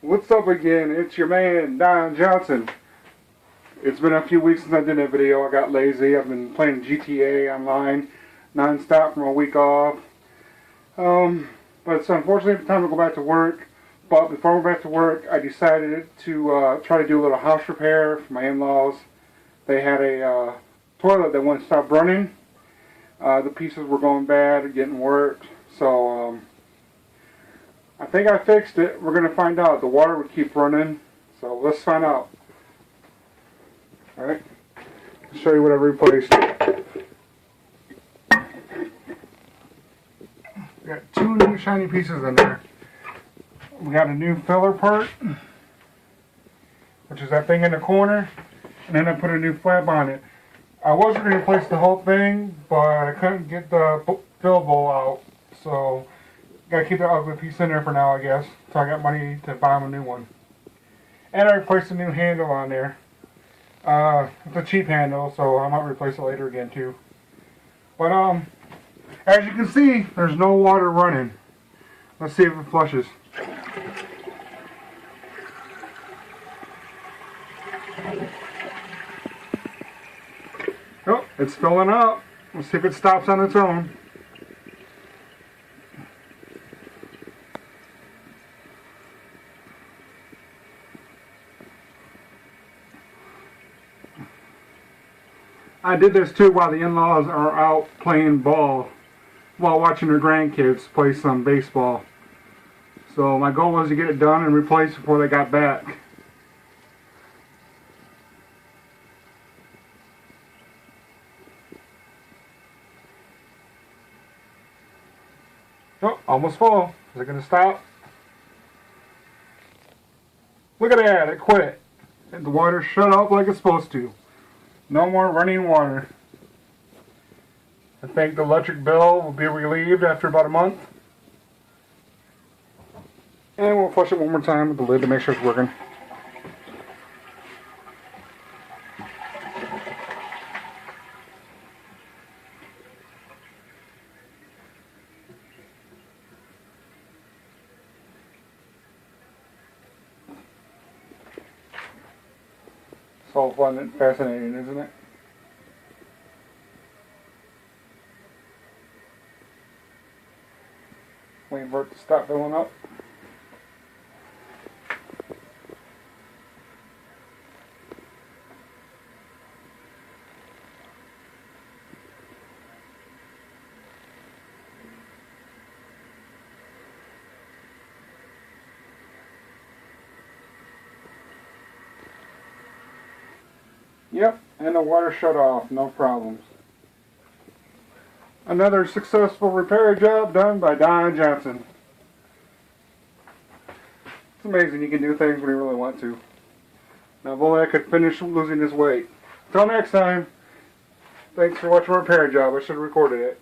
What's up again? It's your man, Don Johnson. It's been a few weeks since I did a video. I got lazy. I've been playing GTA online non-stop from a week off. But it's unfortunately time to go back to work. But before I go back to work, I decided to try to do a little house repair for my in-laws. They had a toilet that wouldn't stop running. The pieces were going bad, getting worked. So I think I fixed it. We're going to find out. The water would keep running. So let's find out. Alright. I'll show you what I replaced. We got two new shiny pieces in there. We got a new filler part, which is that thing in the corner. And then I put a new flap on it. I was going to replace the whole thing, but I couldn't get the fill bowl out. So gotta keep that ugly piece in there for now, I guess. So I got money to buy him a new one. And I replaced a new handle on there. It's a cheap handle, so I might replace it later again too. But as you can see, there's no water running. Let's see if it flushes. Oh, it's filling up. Let's see if it stops on its own. I did this too while the in-laws are out playing ball, while watching their grandkids play some baseball. So my goal was to get it done and replaced before they got back. Oh, almost full. Is it going to stop? Look at that, it quit. And the water shut off like it's supposed to. No more running water. I think the electric bill will be relieved after about a month. And we'll flush it one more time with the lid to make sure it's working. It's all fun and fascinating, isn't it? Waiting for it to stop filling up. Yep, and the water shut off, no problems. Another successful repair job done by Don Johnson. It's amazing you can do things when you really want to. Now if only I could finish losing this weight. Till next time, thanks for watching my repair job. I should have recorded it.